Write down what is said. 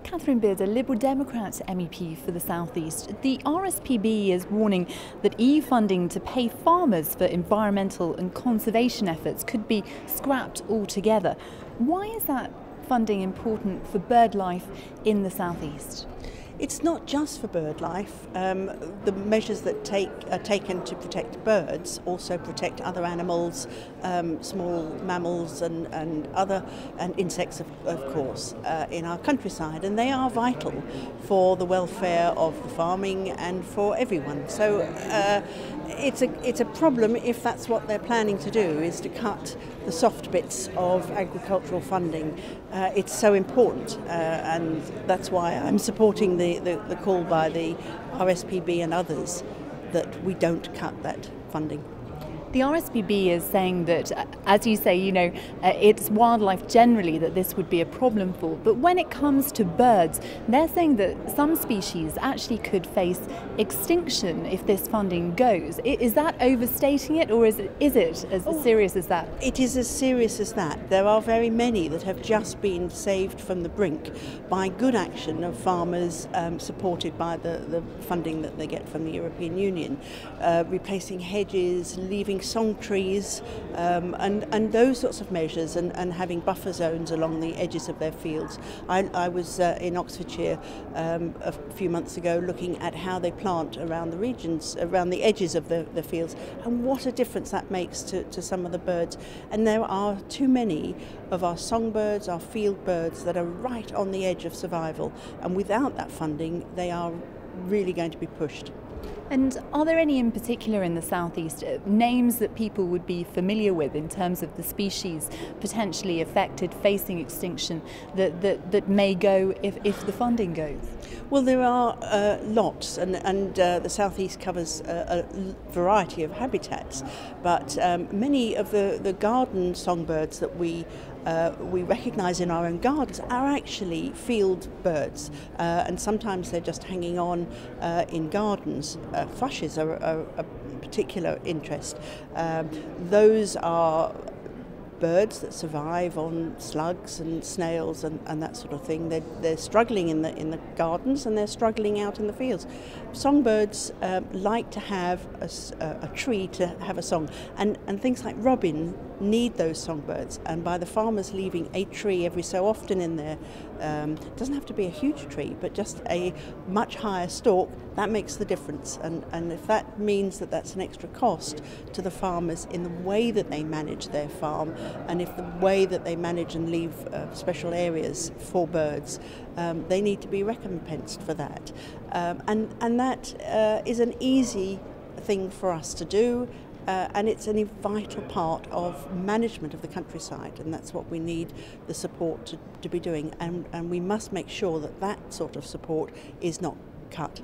Catherine Bearder, Liberal Democrat MEP for the South East. The RSPB is warning that EU funding to pay farmers for environmental and conservation efforts could be scrapped altogether. Why is that funding important for bird life in the South East? It's not just for bird life. The measures that are taken to protect birds also protect other animals, small mammals and insects, of course, in our countryside, and they are vital for the welfare of the farming and for everyone. So it's a problem if that's what they're planning to do, is to cut the soft bits of agricultural funding. It's so important, and that's why I'm supporting the call by the RSPB and others that we don't cut that funding. The RSPB is saying that, as you say, it's wildlife generally that this would be a problem for. But when it comes to birds, they're saying that some species actually could face extinction if this funding goes. Is that overstating it, or is it as serious as that? It is as serious as that. There are very many that have just been saved from the brink by good action of farmers, supported by the funding that they get from the European Union, replacing hedges, leaving song trees, and those sorts of measures, and having buffer zones along the edges of their fields. I was in Oxfordshire a few months ago looking at how they plant around the regions, around the edges of the fields, and what a difference that makes to some of the birds. And there are too many of our songbirds, our field birds, that are right on the edge of survival, and without that funding they are really going to be pushed. And are there any in particular in the South East names that people would be familiar with in terms of the species potentially affected, facing extinction, that may go if the funding goes? Well, there are lots, and the South East covers a variety of habitats, but many of the garden songbirds that we recognise in our own gardens are actually field birds, and sometimes they're just hanging on in gardens. Thrushes are a particular interest. Those are birds that survive on slugs and snails and that sort of thing. They're struggling in the gardens, and they're struggling out in the fields. Songbirds like to have a tree to have a song, and things like robin need those songbirds, and by the farmers leaving a tree every so often in there, it doesn't have to be a huge tree, but just a much higher stalk, that makes the difference. And if that means that that's an extra cost to the farmers in the way that they manage their farm, and if the way that they manage and leave special areas for birds, they need to be recompensed for that. And that is an easy thing for us to do. And it's a vital part of management of the countryside, and that's what we need the support to be doing, and we must make sure that that sort of support is not cut.